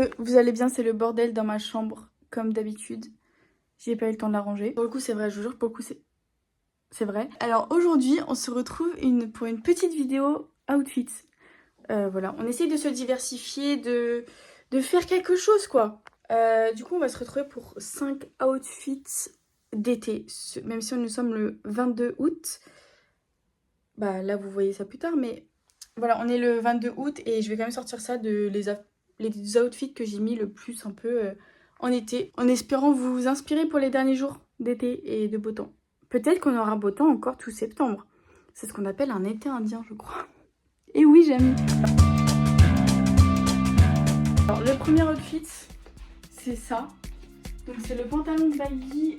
que vous allez bien, c'est le bordel dans ma chambre, comme d'habitude. J'ai pas eu le temps de la ranger. Pour le coup, c'est vrai, je vous jure, pour le coup, c'est vrai. Alors aujourd'hui, on se retrouve pour une petite vidéo outfit. Voilà, on essaye de se diversifier, de faire quelque chose, quoi. Du coup, on va se retrouver pour 5 outfits d'été. Même si nous sommes le 22 août. Bah là, vous voyez ça plus tard, mais voilà, on est le 22 août et je vais quand même sortir ça de les outfits que j'ai mis le plus un peu en été, en espérant vous inspirer pour les derniers jours d'été et de beau temps. Peut-être qu'on aura beau temps encore tout septembre. C'est ce qu'on appelle un été indien, je crois. Et oui, j'aime. Alors, le premier outfit, c'est ça. Donc, c'est le pantalon baggy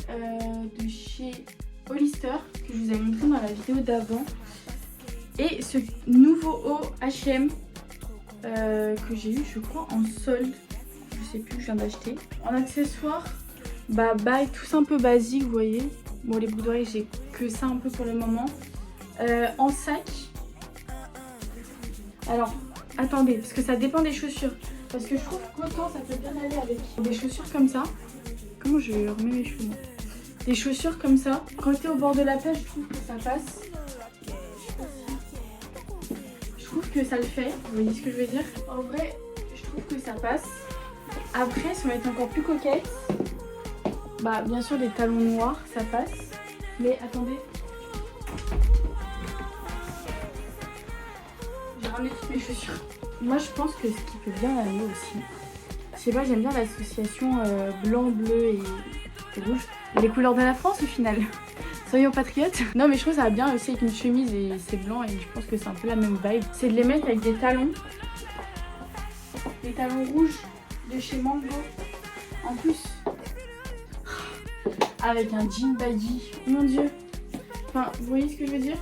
de chez Hollister que je vous avais montré dans la vidéo d'avant. Et ce nouveau haut H&M que j'ai eu, je crois, en solde. Je sais plus, je viens d'acheter. En accessoire, bah tous un peu basique, vous voyez. Bon, les boucles d'oreilles, j'ai que ça un peu pour le moment. En sac. Alors, attendez, parce que ça dépend des chaussures. Parce que je trouve qu'autant ça peut bien aller avec des chaussures comme ça. Comment je remets mes cheveux, moi ? Des chaussures comme ça. Quand t'es au bord de la plage, je trouve que ça passe. Je trouve que ça le fait, vous voyez ce que je veux dire? En vrai, je trouve que ça passe. Après, si on va être encore plus coquette, bah bien sûr des talons noirs, ça passe. Mais attendez. J'ai ramené toutes mes chaussures. Moi, je pense que ce qui peut bien aller aussi, je sais pas, j'aime bien l'association blanc, bleu et rouge. Les couleurs de la France au final. Soyons patriotes. Non mais je trouve que ça va bien aussi avec une chemise et c'est blanc et je pense que c'est un peu la même vibe. C'est de les mettre avec des talons. Des talons rouges de chez Mango. En plus, avec un jean baggy. Mon dieu. Enfin, vous voyez ce que je veux dire?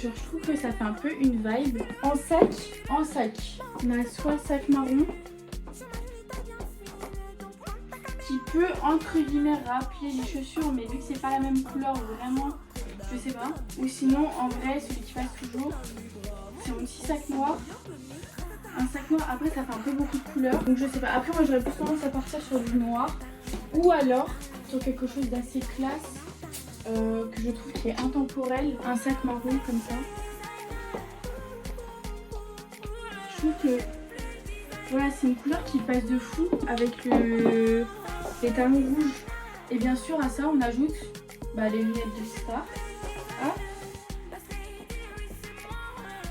Genre, je trouve que ça fait un peu une vibe. En sac, on a soit le sac marron qui peut entre guillemets rappeler les chaussures, mais vu que c'est pas la même couleur, vraiment, je sais pas. Ou sinon, en vrai, celui qui passe toujours, c'est mon petit sac noir. Un sac noir, après ça fait un peu beaucoup de couleurs, donc je sais pas. Après moi j'aurais plus tendance à partir sur du noir, ou alors sur quelque chose d'assez classe, que je trouve qui est intemporel. Un sac marron comme ça. Je trouve que voilà, c'est une couleur qui passe de fou avec les talons rouges. Et bien sûr à ça on ajoute les lunettes de Star. Ah.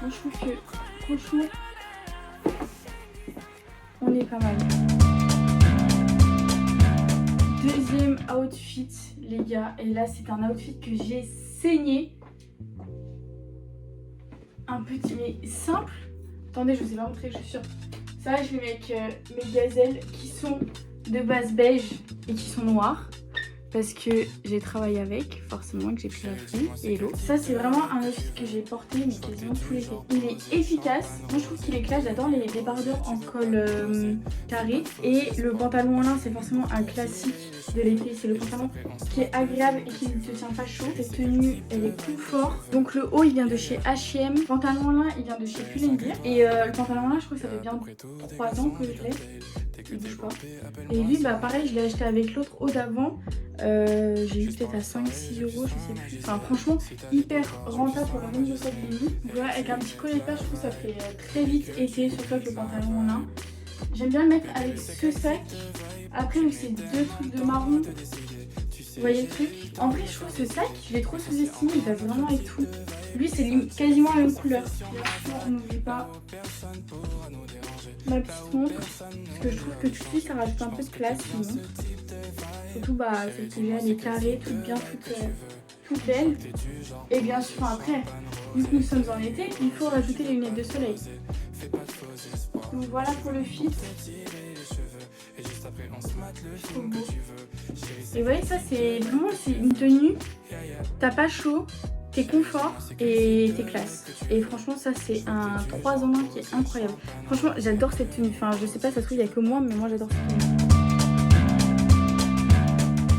Moi je trouve que franchement on est pas mal. Deuxième outfit les gars, et là c'est un outfit que j'ai saigné. Un petit mais simple. Attendez, je vous ai pas montré les chaussures. Ça je les mets avec mes gazelles qui sont de base beige et qui sont noires. Parce que j'ai travaillé avec, forcément que j'ai pris la pluie et l'eau. Ça c'est vraiment un outfit que j'ai porté mais quasiment tout l'été. Il est efficace, moi je trouve qu'il est classe, j'adore les débardeurs en col carré. Et le pantalon en lin c'est forcément un classique de l'été, c'est le pantalon qui est agréable et qui ne se tient pas chaud. Cette tenue elle est confort. Donc le haut il vient de chez H&M, le pantalon en lin il vient de chez Pull&Bear. Et le pantalon en lin je crois que ça fait bien 3 ans que je l'ai. Il bouge pas. Et lui pareil je l'ai acheté avec l'autre haut d'avant. J'ai eu peut-être à 5-6 euros, je sais plus. Enfin franchement hyper rentable pour la même chaussette de nuit. Voilà, avec un petit collet de perche, je trouve que ça fait très vite été, surtout avec le pantalon en lin. J'aime bien le mettre avec ce sac. Après vu que c'est deux trucs de marron, vous voyez le truc. En vrai je trouve ce sac, je l'ai trop sous-estimé, il va vraiment avec tout. Lui c'est quasiment la même couleur. Bien sûr on n'oublie pas ma petite montre, parce que je trouve que tout de suite ça rajoute un peu de classe sinon. Surtout celle que j'ai, elle est carrée, toute bien, toute belle. Et bien sûr après, vu que nous sommes en été, il faut rajouter les lunettes de soleil. Donc voilà pour le fit. Je trouve beau. Et vous voyez ça c'est vraiment une tenue, t'as pas chaud, t'es confort et t'es classe. Et franchement ça c'est un 3 en 1 qui est incroyable. Franchement j'adore cette tenue, enfin je sais pas ça se trouve il y a que moi mais moi j'adore cette tenue.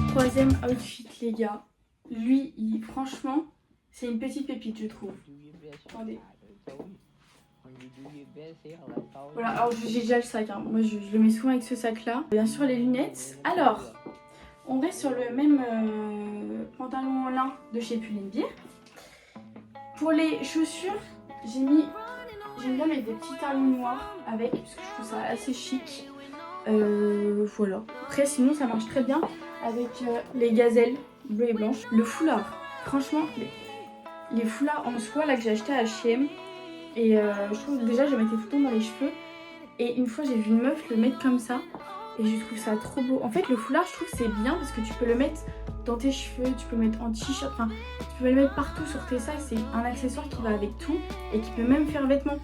Troisième outfit les gars, lui franchement c'est une petite pépite je trouve. Attendez. Voilà, alors j'ai déjà le sac, hein. Moi je le mets souvent avec ce sac là. Bien sûr les lunettes. Alors, on reste sur le même pantalon en lin de chez Pull&Bear. Pour les chaussures, j'aime bien mettre des petits talons noirs avec, parce que je trouve ça assez chic. Voilà. Après sinon ça marche très bien avec les gazelles bleues et blanches. Le foulard, franchement les foulards en soie là que j'ai acheté à H&M. Et je trouve déjà je mettais tout le temps dans les cheveux. Et une fois j'ai vu une meuf le mettre comme ça. Et je trouve ça trop beau. En fait le foulard je trouve que c'est bien parce que tu peux le mettre dans tes cheveux, tu peux le mettre en t-shirt, enfin tu peux le mettre partout sur tes sacs. C'est un accessoire qui va avec tout et qui peut même faire vêtements.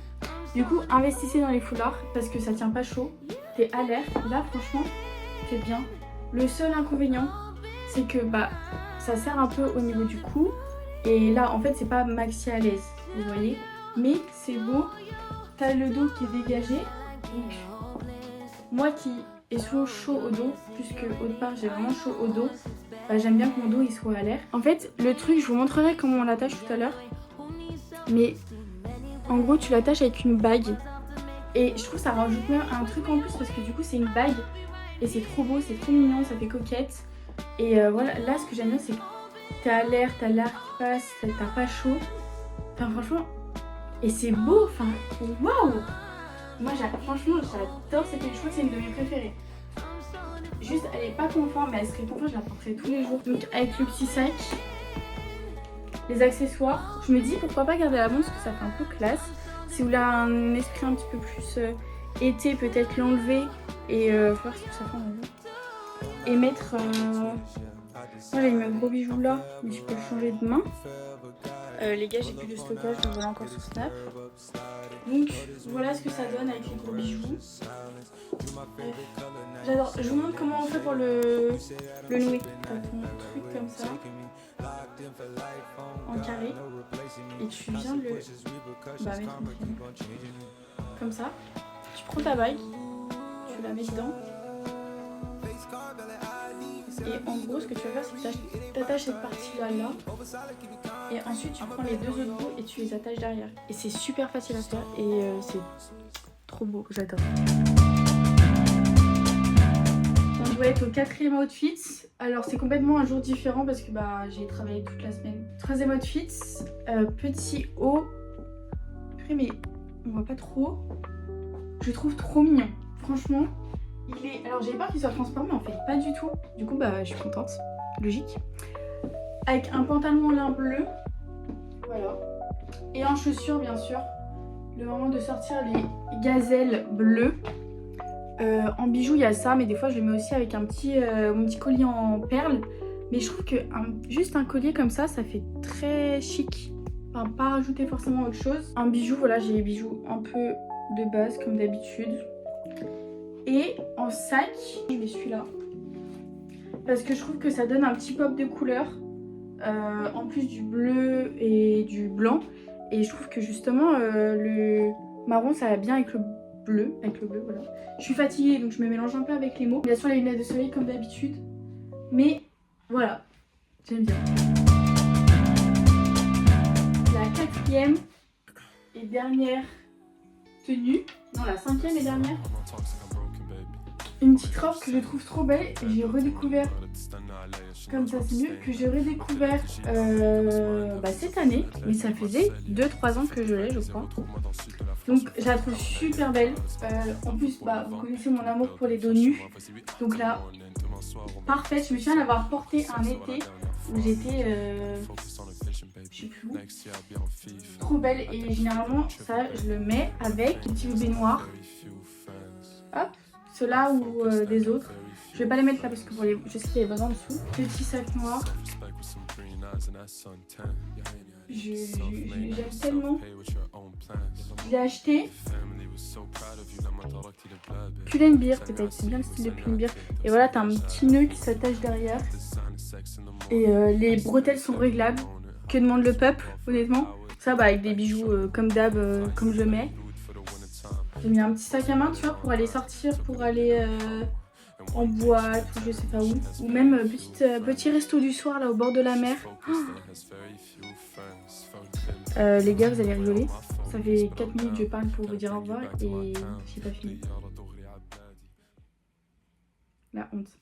Du coup investissez dans les foulards parce que ça tient pas chaud. T'es à l'air. Là franchement c'est bien. Le seul inconvénient c'est que bah ça serre un peu au niveau du cou. Et là en fait c'est pas maxi à l'aise, vous voyez. Mais c'est beau. T'as le dos qui est dégagé. Donc moi qui ai souvent chaud au dos, puisque au départ j'ai vraiment chaud au dos, bah, j'aime bien que mon dos il soit à l'air. En fait le truc, je vous montrerai comment on l'attache tout à l'heure. Mais en gros tu l'attaches avec une bague. Et je trouve que ça rajoute même un truc en plus parce que du coup c'est une bague. Et c'est trop beau, c'est trop mignon, ça fait coquette. Et voilà, là ce que j'aime bien c'est que t'es à l'air, t'as l'air qui passe, t'as pas chaud. Enfin franchement, et c'est beau, enfin waouh. Moi franchement j'adore cette tenue, je crois que c'est une de mes préférées. Juste elle est pas confort mais elle serait confort, je la porterais tous les jours. Donc avec le petit sac, les accessoires, je me dis pourquoi pas garder la montre parce que ça fait un peu classe. Si vous voulez un esprit un petit peu plus été, peut-être l'enlever et voir ce que ça fait en vrai. Et mettre... Moi j'ai mis un gros bijou là, mais je peux le changer demain. Les gars, j'ai plus de stockage, donc voilà encore sur Snap. Donc voilà ce que ça donne avec les gros bijoux. J'adore. Je vous montre comment on fait pour le nouer. T'as ton truc comme ça, en carré, et tu viens le mettre en film. Comme ça. Tu prends ta bague, tu la mets dedans. Et en gros ce que tu vas faire c'est que tu attaches cette partie là et ensuite tu prends les deux autres bouts et tu les attaches derrière. Et c'est super facile à faire et c'est trop beau, j'adore. On doit être au 4e outfit. Alors c'est complètement un jour différent parce que bah j'ai travaillé toute la semaine. 3e outfit, petit haut. Mais on voit pas trop. Je le trouve trop mignon, franchement. Alors j'ai peur qu'il soit transparent mais en fait pas du tout. Du coup bah je suis contente, logique. Avec un pantalon en lin bleu, voilà. Et en chaussures bien sûr. Le moment de sortir les gazelles bleues. En bijoux il y a ça mais des fois je le mets aussi avec un petit, mon petit collier en perles. Mais je trouve que juste un collier comme ça fait très chic. Enfin pas rajouter forcément autre chose. En bijoux voilà j'ai les bijoux un peu de base comme d'habitude. Et en sac, je mets celui-là. Parce que je trouve que ça donne un petit pop de couleur. En plus du bleu et du blanc. Et je trouve que justement le marron ça va bien avec le bleu. Voilà. Je suis fatiguée donc je me mélange un peu avec les mots. Bien sûr les lunettes de soleil comme d'habitude. Mais voilà, j'aime bien. La 4e et dernière tenue. Non, la 5e et dernière. Une petite robe que je trouve trop belle et j'ai redécouvert, comme ça c'est mieux, que j'ai redécouvert cette année, mais ça faisait 2-3 ans que je l'ai je crois. Donc je la trouve super belle, en plus vous connaissez mon amour pour les dos nus, donc là, parfaite. Je me souviens l'avoir portée un été où j'étais, je sais plus où, trop belle et généralement ça je le mets avec un petit baignoire, hop. Ceux-là ou des autres. Je vais pas les mettre là parce que je sais qu'il y a besoin en dessous. Petit sac noir. J'aime tellement. Je l'ai acheté. Pull&Bear peut-être. C'est bien le style de Pull&Bear. Et voilà, t'as un petit nœud qui s'attache derrière. Et les bretelles sont réglables. Que demande le peuple, honnêtement. Ça, avec des bijoux comme d'hab, comme je mets. J'ai mis un petit sac à main, tu vois, pour aller sortir, pour aller en boîte ou je sais pas où. Ou même petit resto du soir là au bord de la mer. Oh les gars, vous allez rigoler. Ça fait 4 minutes que je parle pour vous dire au revoir et j'ai pas fini. La honte.